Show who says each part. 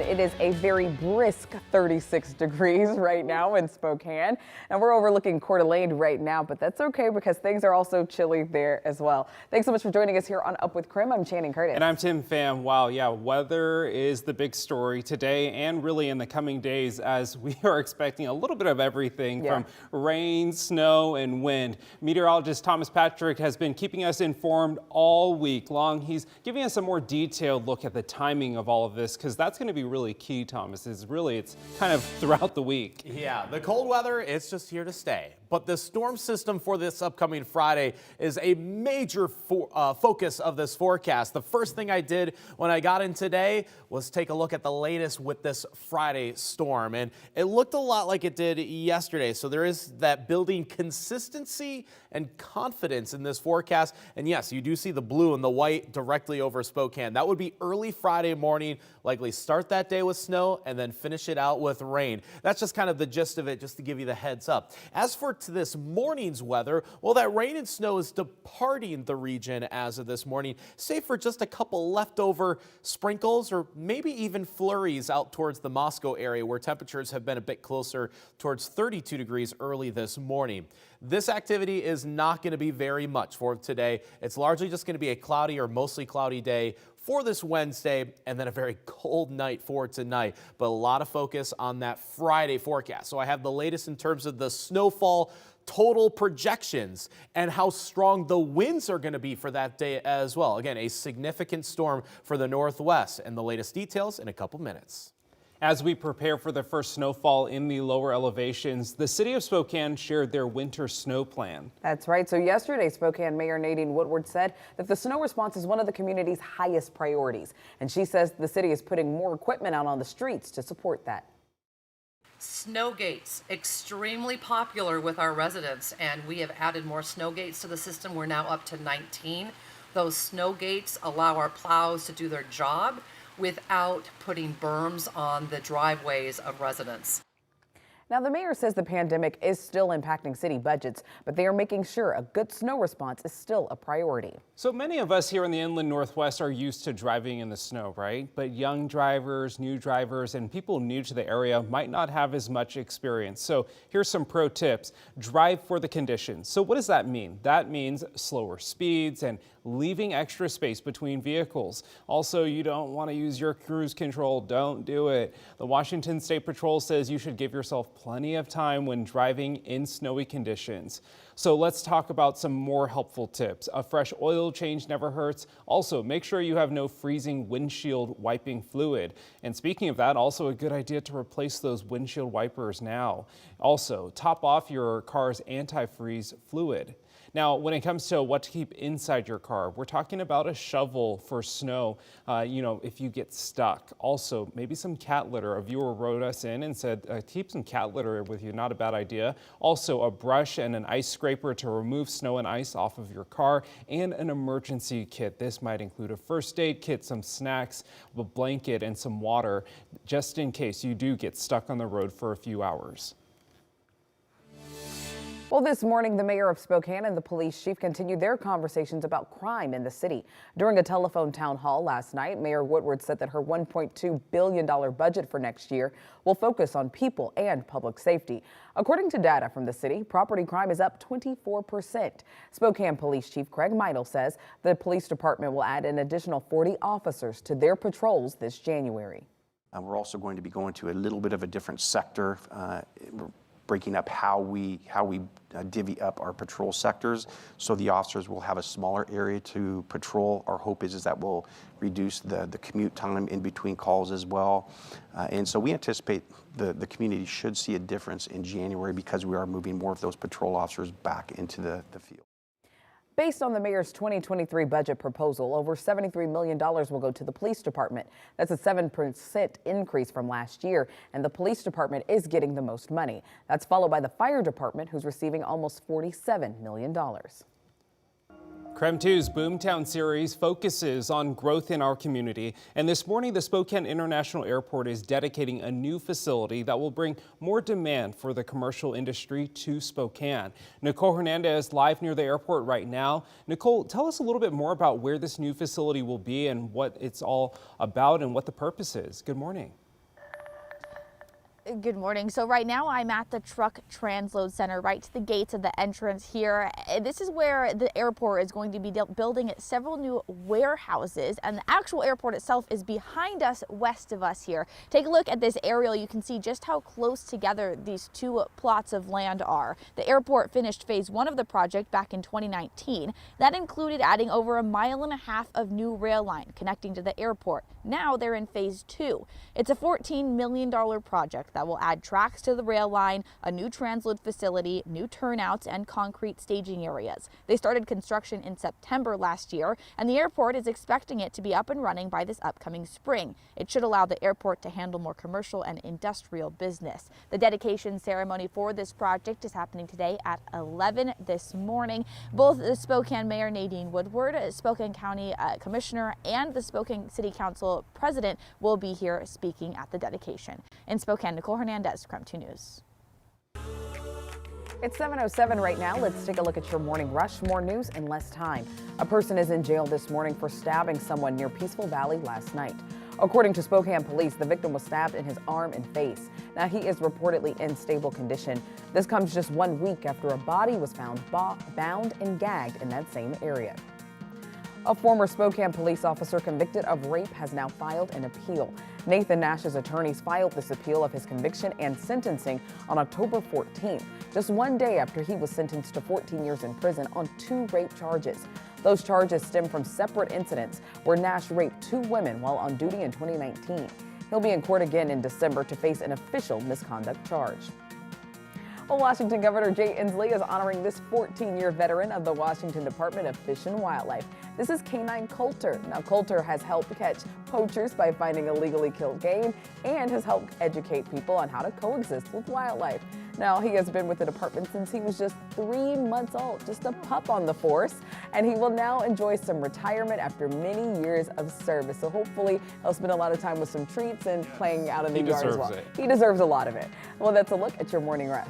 Speaker 1: It is a very brisk 36 degrees right now in Spokane, and we're overlooking Coeur d'Alene right now, but that's okay because things are also chilly there as well. Thanks so much for joining us here on Up with KREM. I'm Channing Curtis.
Speaker 2: And I'm Tim Pham. Wow, yeah, weather is the big story today and really in the coming days, as we are expecting a little bit of everything from rain, snow, and wind. Meteorologist Thomas Patrick has been keeping us informed all week long. He's giving us a more detailed look at the timing of all of this, because that's going to be really key, Thomas. It's kind of throughout the week.
Speaker 3: Yeah, the cold weather, it's just here to stay. But the storm system for this upcoming Friday is a major focus of this forecast. The first thing I did when I got in today was take a look at the latest with this Friday storm. And it looked a lot like it did yesterday. So there is that building consistency and confidence in this forecast. And yes, you do see the blue and the white directly over Spokane. That would be early Friday morning, likely start that day with snow and then finish it out with rain. That's just kind of the gist of it, just to give you the heads up. As for to this morning's weather, well, that rain and snow is departing the region as of this morning, save for just a couple leftover sprinkles or maybe even flurries out towards the Moscow area, where temperatures have been a bit closer towards 32 degrees early this morning. This activity is not going to be very much for today. It's largely just going to be a cloudy or mostly cloudy day for this Wednesday, and then a very cold night for tonight. But a lot of focus on that Friday forecast. So I have the latest in terms of the snowfall total projections and how strong the winds are going to be for that day as well. Again, a significant storm for the Northwest, and the latest details in a couple minutes.
Speaker 2: As we prepare for the first snowfall in the lower elevations, the city of Spokane shared their winter snow plan.
Speaker 1: That's right. So yesterday, Spokane Mayor Nadine Woodward said that the snow response is one of the community's highest priorities. And she says the city is putting more equipment out on the streets to support that.
Speaker 4: Snow gates, extremely popular with our residents, and we have added more snow gates to the system. We're now up to 19. Those snow gates allow our plows to do their job without putting berms on the driveways of residents.
Speaker 1: Now, the mayor says the pandemic is still impacting city budgets, but they are making sure a good snow response is still a priority.
Speaker 2: So many of us here in the inland Northwest are used to driving in the snow, right? But young drivers, new drivers, and people new to the area might not have as much experience. So here's some pro tips. Drive for the conditions. So what does that mean? That means slower speeds and leaving extra space between vehicles. Also, you don't want to use your cruise control. Don't do it. The Washington State Patrol says you should give yourself plenty of time when driving in snowy conditions. So let's talk about some more helpful tips. A fresh oil change never hurts. Also, make sure you have no freezing windshield wiping fluid. And speaking of that, also a good idea to replace those windshield wipers now. Also, top off your car's antifreeze fluid. Now, when it comes to what to keep inside your car, we're talking about a shovel for snow, if you get stuck. Also, maybe some cat litter. A viewer wrote us in and said, keep some cat litter with you, not a bad idea. Also, a brush and an ice scraper to remove snow and ice off of your car, and an emergency kit. This might include a first aid kit, some snacks, a blanket, and some water, just in case you do get stuck on the road for a few hours.
Speaker 1: Well, this morning, the mayor of Spokane and the police chief continued their conversations about crime in the city. During a telephone town hall last night, Mayor Woodward said that her $1.2 billion budget for next year will focus on people and public safety. According to data from the city, property crime is up 24%. Spokane Police Chief Craig Meidel says the police department will add an additional 40 officers to their patrols this January.
Speaker 5: We're also going to be going to a little bit of a different sector. Breaking up how we divvy up our patrol sectors, so the officers will have a smaller area to patrol. Our hope is that will reduce the commute time in between calls as well. And so we anticipate the community should see a difference in January, because we are moving more of those patrol officers back into the field.
Speaker 1: Based on the mayor's 2023 budget proposal, over $73 million will go to the police department. That's a 7% increase from last year, and the police department is getting the most money. That's followed by the fire department, who's receiving almost $47 million.
Speaker 2: KREM 2's Boomtown series focuses on growth in our community, and this morning the Spokane International Airport is dedicating a new facility that will bring more demand for the commercial industry to Spokane. Nicole Hernandez live near the airport right now. Nicole, tell us a little bit more about where this new facility will be and what it's all about and what the purpose is. Good morning.
Speaker 6: Good morning. So right now I'm at the truck transload center right to the gates of the entrance here. This is where the airport is going to be building several new warehouses, and the actual airport itself is behind us, west of us here. Take a look at this aerial. You can see just how close together these two plots of land are. The airport finished phase 1 of the project back in 2019. That included adding over 1.5 miles of new rail line connecting to the airport. Now they're in phase 2. It's a $14 million project that will add tracks to the rail line, a new transload facility, new turnouts, and concrete staging areas. They started construction in September last year, and the airport is expecting it to be up and running by this upcoming spring. It should allow the airport to handle more commercial and industrial business. The dedication ceremony for this project is happening today at 11 this morning. Both the Spokane Mayor Nadine Woodward, Spokane County Commissioner, and the Spokane City Council President will be here speaking at the dedication. In Spokane, Nicole Hernandez, KREM 2 News.
Speaker 1: It's 7:07 right now. Let's take a look at your morning rush. More news in less time. A person is in jail this morning for stabbing someone near Peaceful Valley last night. According to Spokane police, the victim was stabbed in his arm and face. Now, he is reportedly in stable condition. This comes just 1 week after a body was found bound and gagged in that same area. A former Spokane police officer convicted of rape has now filed an appeal. Nathan Nash's attorneys filed this appeal of his conviction and sentencing on October 14th, just 1 day after he was sentenced to 14 years in prison on 2 rape charges. Those charges stem from separate incidents where Nash raped 2 women while on duty in 2019. He'll be in court again in December to face an official misconduct charge. Well, Washington Governor Jay Inslee is honoring this 14-year veteran of the Washington Department of Fish and Wildlife. This is Canine Coulter. Now, Coulter has helped catch poachers by finding illegally killed game and has helped educate people on how to coexist with wildlife. Now, he has been with the department since he was just 3 months old, just a pup on the force, and he will now enjoy some retirement after many years of service. So hopefully he'll spend a lot of time with some treats and playing out in the yard as well.
Speaker 2: He deserves it.
Speaker 1: He deserves a lot of it. Well, that's a look at your morning rush.